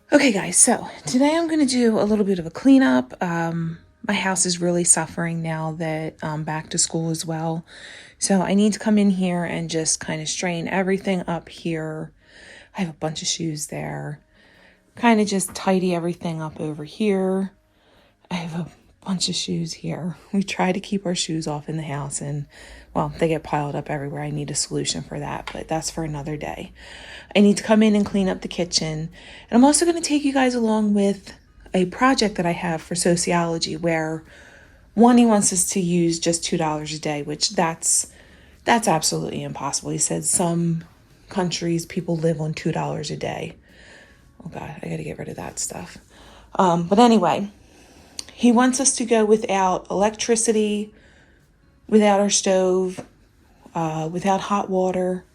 Okay, guys, so today I'm going to do a little bit of a cleanup. My house is really suffering now that I'm back to school as well. So I need to come in here and just kind of straighten everything up here. I have a bunch of shoes there. Kind of just tidy everything up over here. I have a bunch of shoes here. We try to keep our shoes off in the house and, well, they get piled up everywhere. I need a solution for that, but that's for another day. I need to come in and clean up the kitchen. And I'm also going to take you guys along with a project that I have for sociology where he wants us to use just $2 a day, which that's absolutely impossible. He said some countries people live on $2 a day. Oh God, I got to get rid of that stuff. But anyway, he wants us to go without electricity, without our stove, without hot water.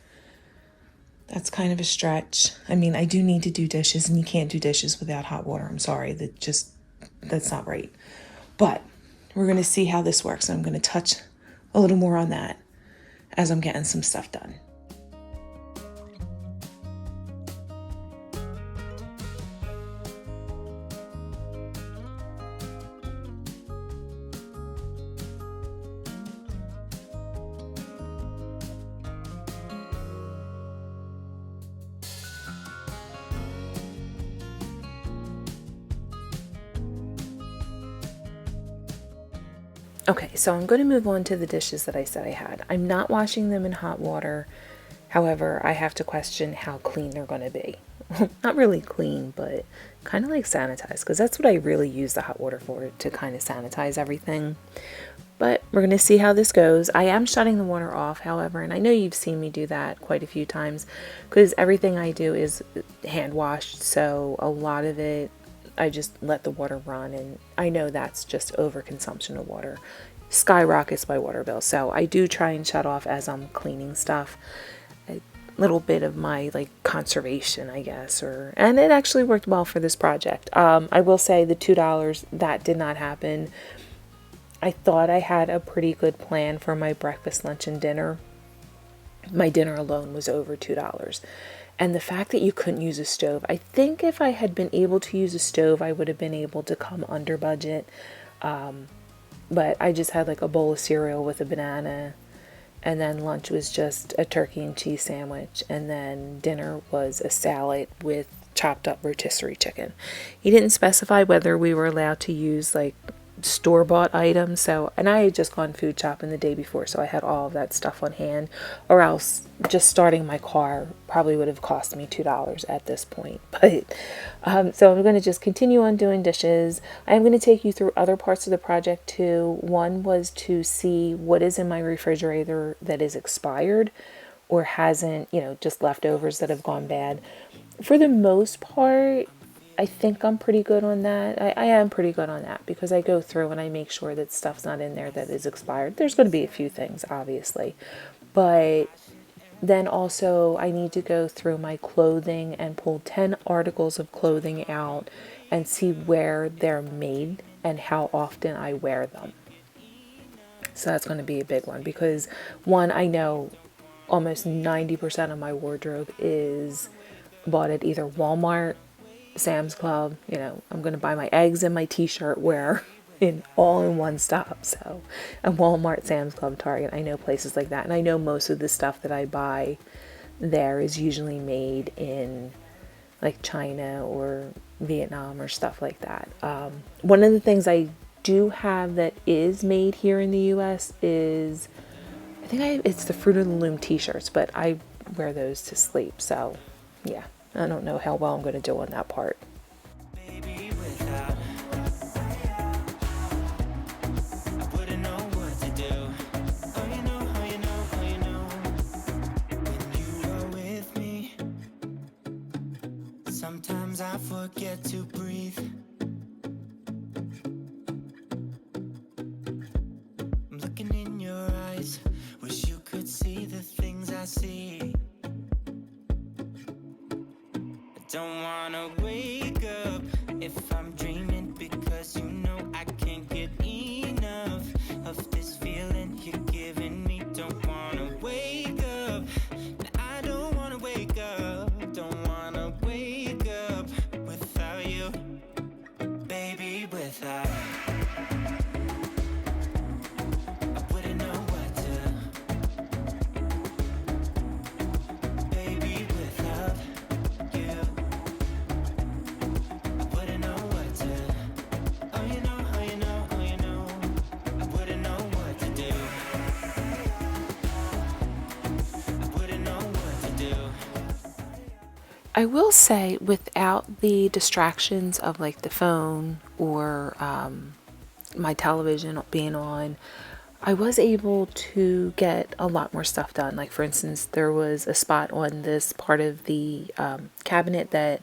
That's kind of a stretch. I mean, I do need to do dishes, and you can't do dishes without hot water. I'm sorry, that's not right. But we're going to see how this works. I'm going to touch a little more on that as I'm getting some stuff done. Okay, so I'm going to move on to the dishes that I said I had. I'm not washing them in hot water. However, I have to question how clean they're going to be. Not really clean, but kind of like sanitized, because that's what I really use the hot water for, to kind of sanitize everything. But we're going to see how this goes. I am shutting the water off, however, and I know you've seen me do that quite a few times because everything I do is hand washed, so a lot of it I just let the water run, and I know that's just overconsumption of water. Skyrockets my water bill, so I do try and shut off as I'm cleaning stuff. A little bit of my conservation, I guess, and it actually worked well for this project. I will say the $2 that did not happen. I thought I had a pretty good plan for my breakfast, lunch, and dinner. My dinner alone was over $2. And the fact that you couldn't use a stove, I think if I had been able to use a stove, I would have been able to come under budget. But I just had a bowl of cereal with a banana, and then lunch was just a turkey and cheese sandwich, and then dinner was a salad with chopped up rotisserie chicken. He didn't specify whether we were allowed to use store-bought items, and I had just gone food shopping the day before, so I had all of that stuff on hand, or else just starting my car probably would have cost me $2 at this point. But so I'm going to just continue on doing dishes. I am going to take you through other parts of the project too. One was to see what is in my refrigerator that is expired or hasn't, just leftovers that have gone bad. For the most part, I think I'm pretty good on that. I am pretty good on that because I go through and I make sure that stuff's not in there that is expired. There's going to be a few things, obviously. But then also I need to go through my clothing and pull 10 articles of clothing out and see where they're made and how often I wear them. So that's going to be a big one because, one, I know almost 90% of my wardrobe is bought at either Walmart, Sam's Club. I'm going to buy my eggs and my t-shirt wear all in one stop. So a Walmart, Sam's Club, Target, I know places like that. And I know most of the stuff that I buy there is usually made in China or Vietnam or stuff like that. One of the things I do have that is made here in the US is, it's the Fruit of the Loom t-shirts, but I wear those to sleep. So yeah. I don't know how well I'm going to do on that part. Sometimes I forget to breathe. I'm looking in your eyes. Wish you could see the things I see. Don't wanna wake up if I'm dreaming because I can't get enough of this feeling you're giving me. Don't wanna wake up. I don't wanna wake up. Don't wanna wake up without I will say, without the distractions of like the phone or my television being on, I was able to get a lot more stuff done. Like, for instance, there was a spot on this part of the cabinet that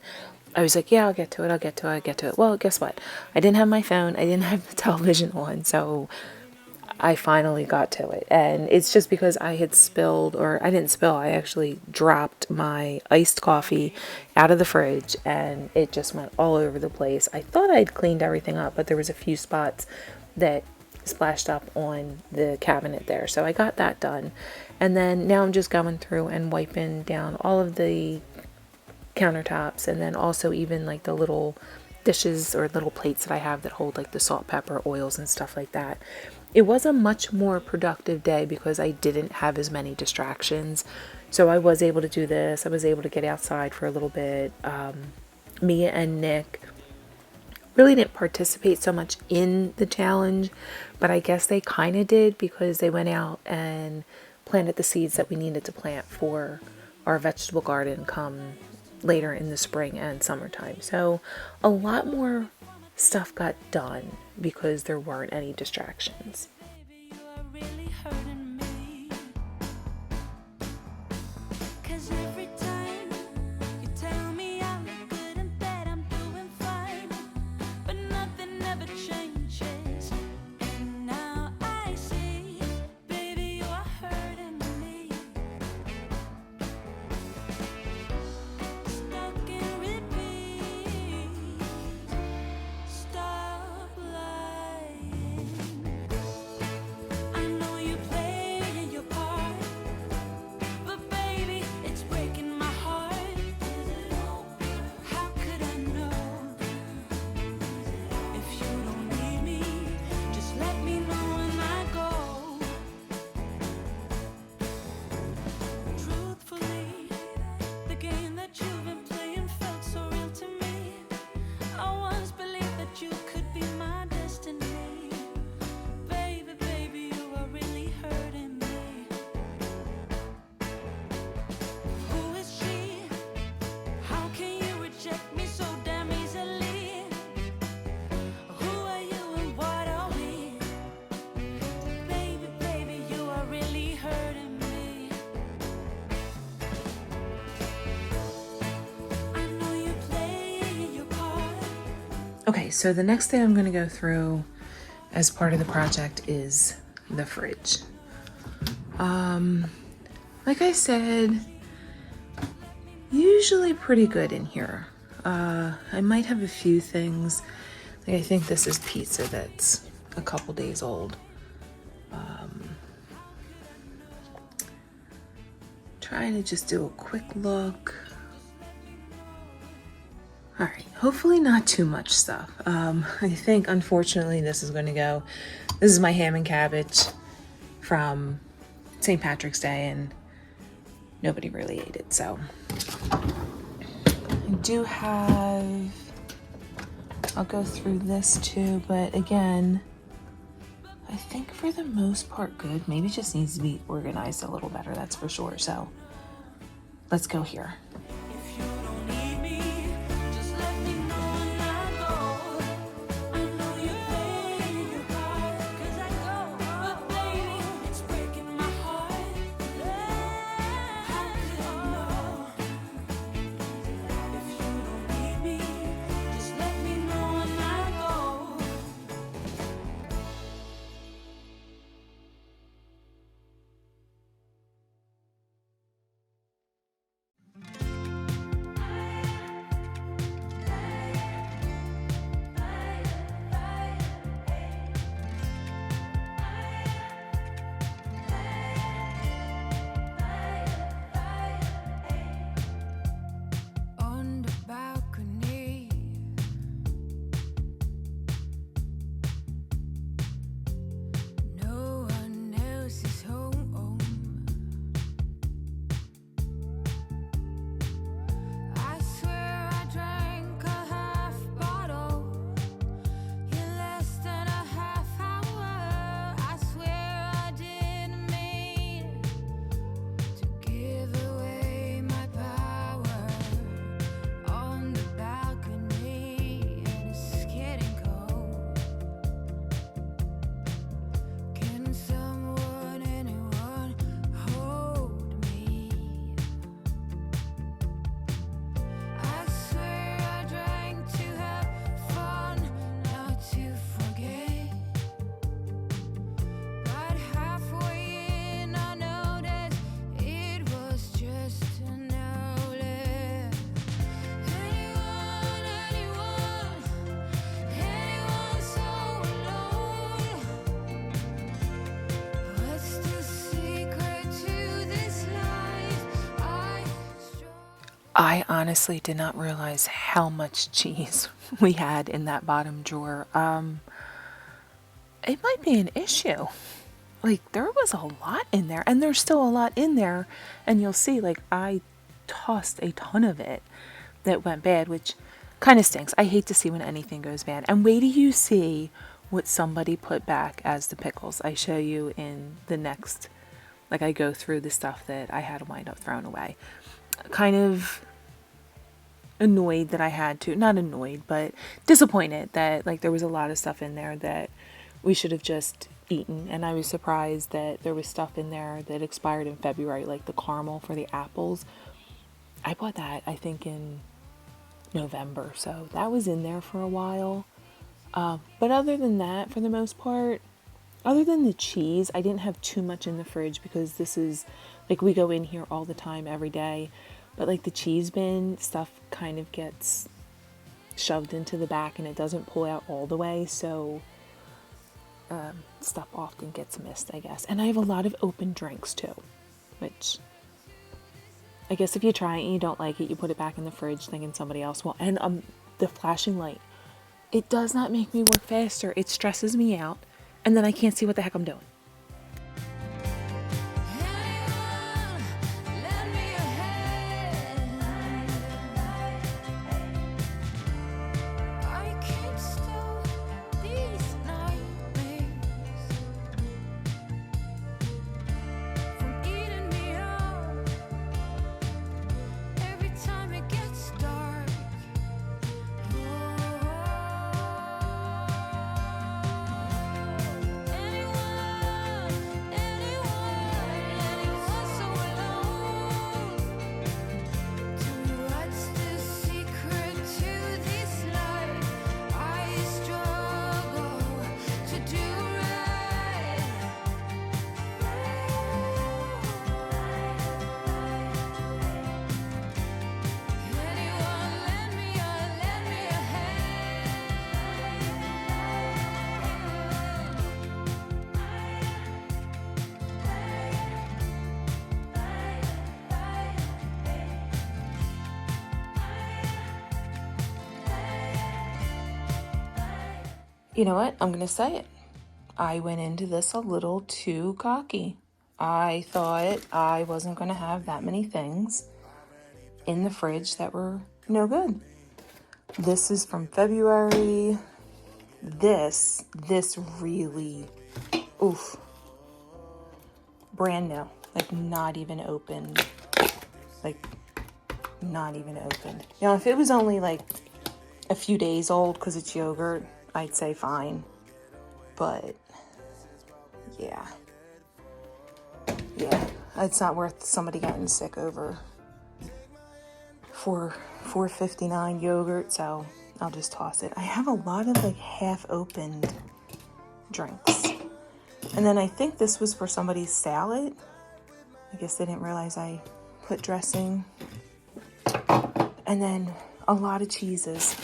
I was like, yeah, I'll get to it, I'll get to it, I'll get to it. Well, guess what? I didn't have my phone, I didn't have the television on, so I finally got to it. And it's just because I had spilled, or I didn't spill, I actually dropped my iced coffee out of the fridge and it just went all over the place. I thought I'd cleaned everything up, but there was a few spots that splashed up on the cabinet there. So I got that done. And then now I'm just going through and wiping down all of the countertops, and then also even like the little dishes or little plates that I have that hold like the salt, pepper, oils, and stuff like that. It was a much more productive day because I didn't have as many distractions. So I was able to do this. I was able to get outside for a little bit. Mia and Nick really didn't participate so much in the challenge, but I guess they kind of did because they went out and planted the seeds that we needed to plant for our vegetable garden come later in the spring and summertime. So a lot more stuff got done because there weren't any distractions. Baby, you are really hurting me. 'Cause every time you tell me I look good in bed, I'm doing fine. But nothing ever changes. And now I see, baby, you are hurting me. Stuck in repeat. Stop lying. I know you playing your part, but baby, it's breaking my heart. How could I know? If you don't need me, just let me know when I go. Truthfully, the game that you've been playing felt so real to me. I once believed that you could be my destiny. Baby, baby, you are really hurting me. Who is she? How can you reject me so damn easily? Who are you and what are we? Baby, baby, you are really hurting me. I know you play your part. Okay, so the next thing I'm going to go through as part of the project is the fridge. Like I said, usually pretty good in here. I might have a few things. Like I think this is pizza that's a couple days old. Trying to just do a quick look. All right, hopefully not too much stuff. I think unfortunately this is going to go. This is my ham and cabbage from St. Patrick's Day, and nobody really ate it. So I do have, I'll go through this too, but again, I think for the most part good. Maybe it just needs to be organized a little better, that's for sure. So let's go here. If you don't need me, just let me know when I go. I know you play your part, 'cause I go. But baby, it's breaking my heart. How could I know? If you don't need me, just let me know when I go. I honestly did not realize how much cheese we had in that bottom drawer. It might be an issue. Like, there was a lot in there, and there's still a lot in there. And you'll see, like, I tossed a ton of it that went bad, which kind of stinks. I hate to see when anything goes bad. And wait till you see what somebody put back as the pickles. I show you in the next, like, I go through the stuff that I had to wind up throwing away. Kind of annoyed that I had to, not annoyed, but disappointed that, like, there was a lot of stuff in there that we should have just eaten. And I was surprised that there was stuff in there that expired in February, like the caramel for the apples. I bought that, I think, in November, so that was in there for a while. But other than that, for the most part, other than the cheese, I didn't have too much in the fridge because this is, like, we go in here all the time, every day. But, like, the cheese bin, stuff kind of gets shoved into the back and it doesn't pull out all the way, so stuff often gets missed, I guess. And I have a lot of open drinks, too, which I guess if you try it and you don't like it, you put it back in the fridge thinking somebody else will. And the flashing light, it does not make me work faster. It stresses me out, and then I can't see what the heck I'm doing. You know what? I'm going to say it. I went into this a little too cocky. I thought I wasn't going to have that many things in the fridge that were no good. This is from February. This really, oof, brand new. Like, not even opened. Like, not even opened. You know, if it was only like a few days old because it's yogurt, I'd say fine. But yeah, it's not worth somebody getting sick over for $4.59 yogurt, so I'll just toss it. I have a lot of, like, half-opened drinks. And then I think this was for somebody's salad. I guess they didn't realize I put dressing. And then a lot of cheeses,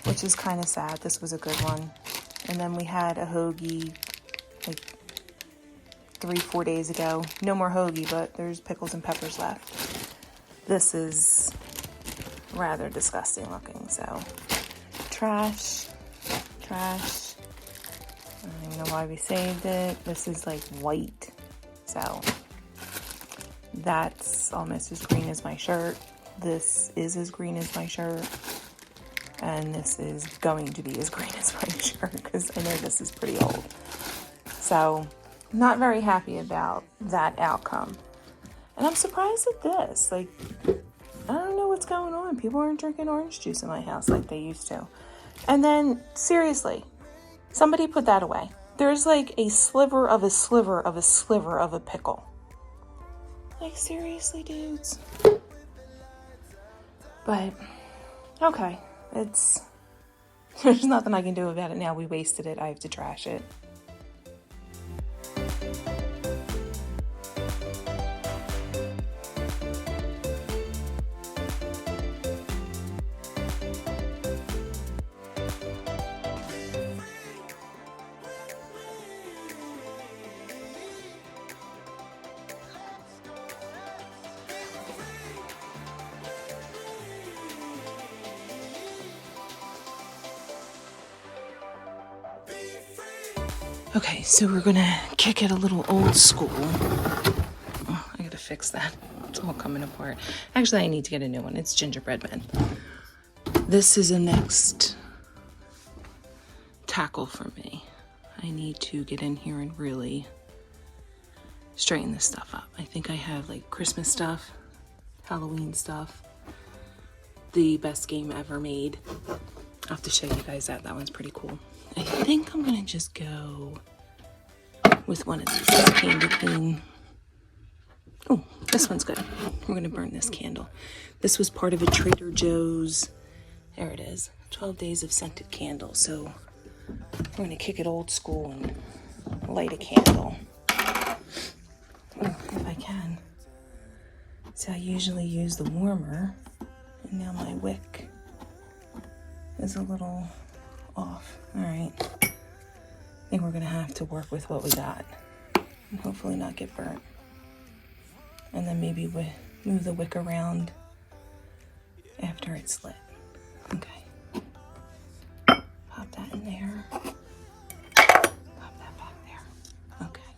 which is kind of sad. This was a good one. And then we had a hoagie like 3-4 days ago. No more hoagie, but there's pickles and peppers left. This is rather disgusting looking, so trash. I don't even know why we saved it. This is like white, so that's almost as green as my shirt. This is as green as my shirt. And this is going to be as green as my shirt because I know this is pretty old. So, not very happy about that outcome. And I'm surprised at this. Like, I don't know what's going on. People aren't drinking orange juice in my house like they used to. And then, seriously, somebody put that away. There's like a sliver of a sliver of a sliver of a pickle. Like, seriously, dudes? But, okay. There's nothing I can do about it now. We wasted it. I have to trash it. Okay, so we're gonna kick it a little old school. Oh, I gotta fix that. It's all coming apart. Actually, I need to get a new one. It's gingerbread men. This is a next tackle for me. I need to get in here and really straighten this stuff up. I think I have like Christmas stuff, Halloween stuff, the best game ever made. I'll have to show you guys that. That one's pretty cool. I think I'm gonna just go with one of these. This Candy Cane. Oh, this one's good. We're gonna burn this candle. This was part of a Trader Joe's, there it is, 12 days of scented candles. So we're gonna kick it old school and light a candle. Oh, if I can. So I usually use the warmer, and now my wick is a little off. All right, I think we're gonna have to work with what we got and hopefully not get burnt. And then maybe we move the wick around after it's lit. Okay, pop that in there, pop that back there. Okay.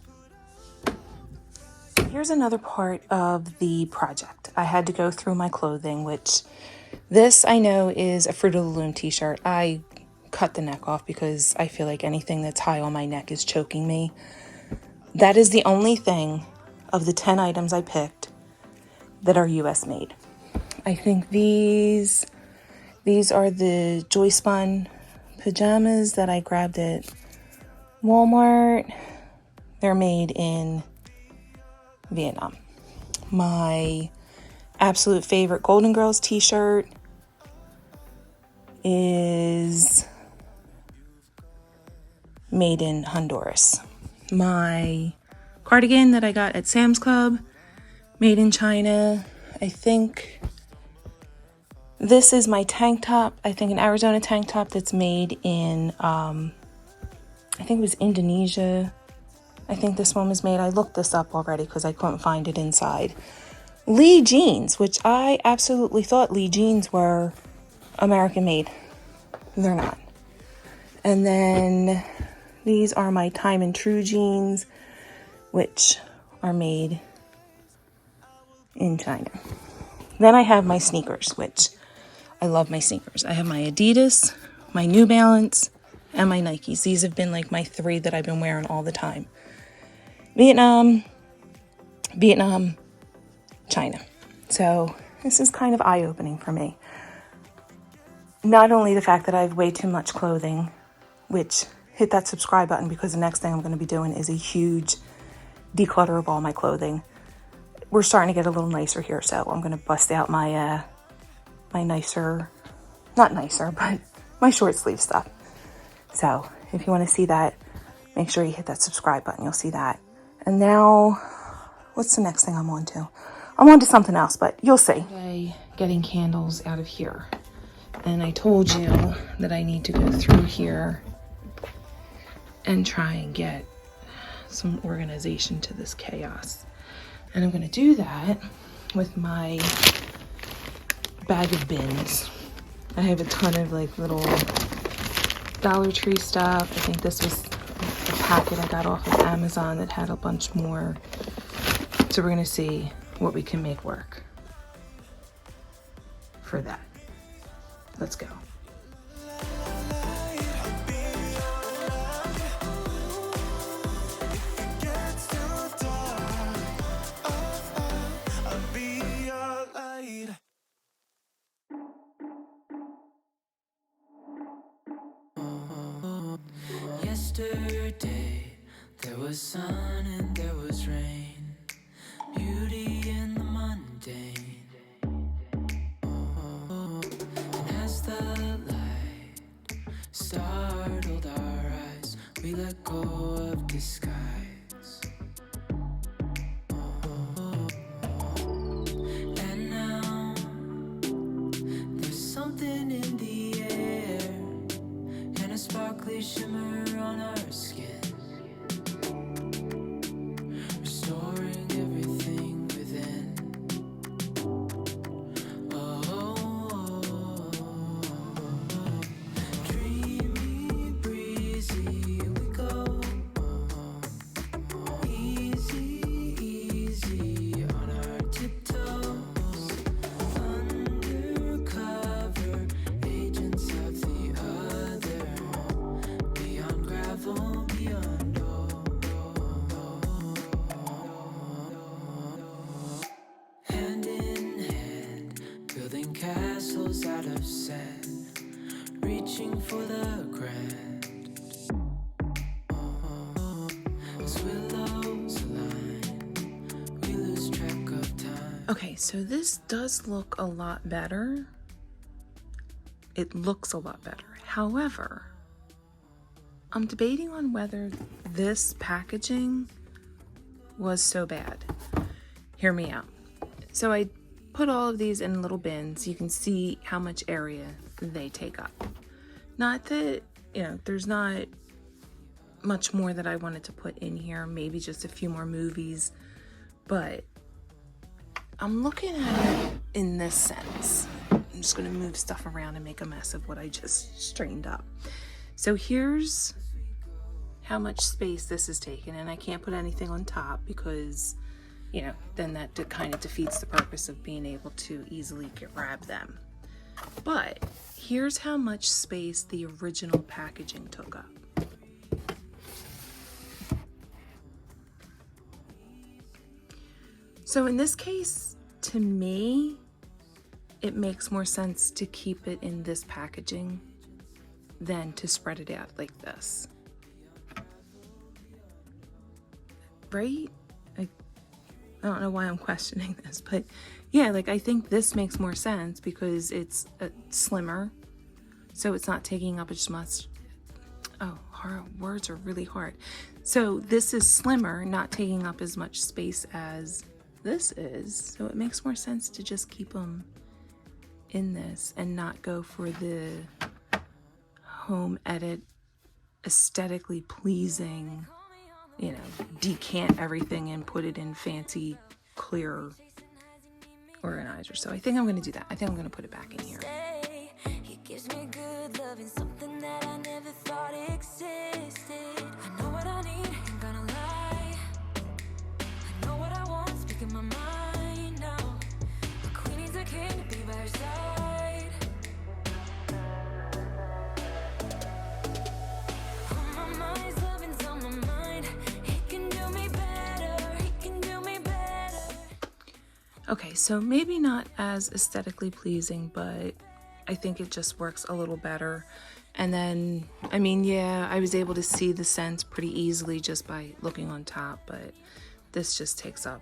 Here's another part of the project. I had to go through my clothing, which this I know is a Fruit of the Loom t-shirt. I cut the neck off because I feel like anything that's high on my neck is choking me. That is the only thing of the 10 items I picked that are US made. I think these are the Joy Spun pajamas that I grabbed at Walmart. They're made in Vietnam. My absolute favorite Golden Girls t-shirt is made in Honduras. My cardigan that I got at Sam's Club, made in China. I think this is my tank top. I think an Arizona tank top that's made in, I think it was Indonesia. I think this one was made, I looked this up already because I couldn't find it inside. Lee jeans, which I absolutely thought Lee jeans were American made. They're not. And then these are my Time and True jeans, which are made in China. Then I have my sneakers, which I love my sneakers. I have my Adidas, my New Balance, and my Nikes. These have been like my three that I've been wearing all the time. Vietnam, China. So this is kind of eye-opening for me. Not only the fact that I have way too much clothing, which hit that subscribe button because the next thing I'm going to be doing is a huge declutter of all my clothing. We're starting to get a little nicer here, so I'm going to bust out my my nicer, not nicer, but my short sleeve stuff. So if you want to see that, make sure you hit that subscribe button. You'll see that. And now, what's the next thing I'm on to? I'm on to something else, but you'll see. Okay, getting candles out of here. And I told you that I need to go through here and try and get some organization to this chaos. And I'm going to do that with my bag of bins. I have a ton of like little Dollar Tree stuff. I think this was a packet I got off of Amazon that had a bunch more. So we're going to see what we can make work for that. Let's go. Yesterday, there was sun and there was rain, beauty in the mundane. And as the light startled our eyes, we let go of disguise. And now, there's something in the air and a sparkly shimmer on our skin, restoring everything within. Oh, dreamy, breezy we go, set, reaching for the grand. As willows align, we lose track of time. Okay, so this does look a lot better. It looks a lot better. However, I'm debating on whether this packaging was so bad. Hear me out. So I put all of these in little bins. You can see how much area they take up. Not that, there's not much more that I wanted to put in here, maybe just a few more movies, but I'm looking at it in this sense. I'm just going to move stuff around and make a mess of what I just straightened up. So here's how much space this is taking, and I can't put anything on top because, then that kind of defeats the purpose of being able to easily grab them. But here's how much space the original packaging took up. So in this case, to me, it makes more sense to keep it in this packaging than to spread it out like this. Right? I don't know why I'm questioning this, but yeah, I think this makes more sense because it's slimmer, so it's not taking up as much. Oh, words are really hard. So this is slimmer, not taking up as much space as this is, so it makes more sense to just keep them in this and not go for the home edit, aesthetically pleasing, decant everything and put it in fancy, clear organizer. So I think I'm going to do that. I think I'm going to put it back in here. He gives me good loving, something that I never thought existed. I know what I need, ain't gonna lie. I know what I want, speaking my mind now. The queen needs a king to be by her side. On my mind's loving's on my mind. He can do me better, he can do me better. Okay, so maybe not as aesthetically pleasing, but I think it just works a little better. And then, I was able to see the scents pretty easily just by looking on top, but this just takes up.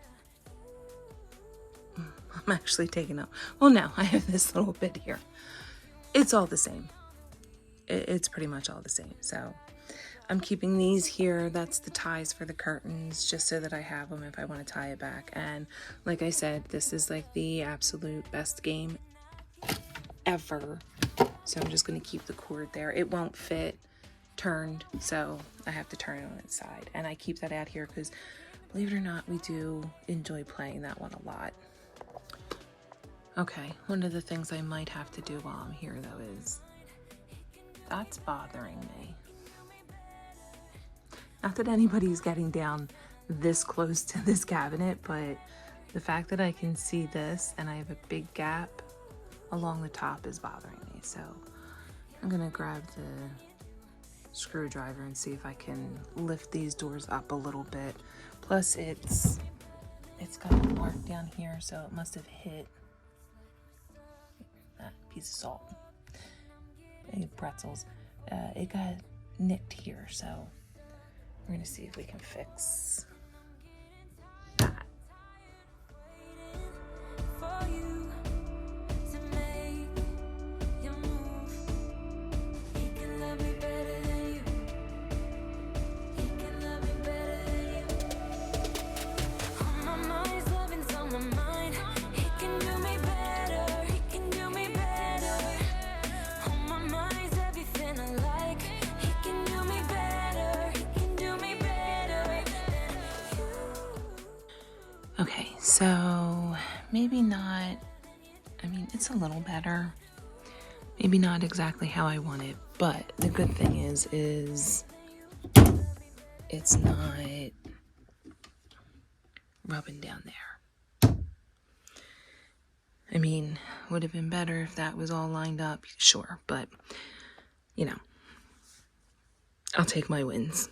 I'm actually taking up. Well, no, I have this little bit here. It's all the same. It's pretty much all the same. So I'm keeping these here. That's the ties for the curtains, just so that I have them if I want to tie it back. And like I said, this is the absolute best game ever. So I'm just going to keep the cord there. It won't fit turned, so I have to turn it on its side. And I keep that out here because, believe it or not, we do enjoy playing that one a lot. Okay, one of the things I might have to do while I'm here, though, is that's bothering me. Not that anybody's getting down this close to this cabinet, but the fact that I can see this and I have a big gap along the top is bothering me. So I'm gonna grab the screwdriver and see if I can lift these doors up a little bit. Plus it's got a mark down here, so it must have hit that piece of salt. And pretzels. It got nicked here, so we're gonna see if we can fix that. For you to make your move. He can love me better than you. He can love me better than you. On my mind's loving's on my mind. He can do me better. He can do me better. On my mind's everything I like. He can do me better. He can do me better than you. Okay, so maybe not, it's a little better. Maybe not exactly how I want it, but the good thing is it's not rubbing down there. Would have been better if that was all lined up, sure, but, I'll take my wins.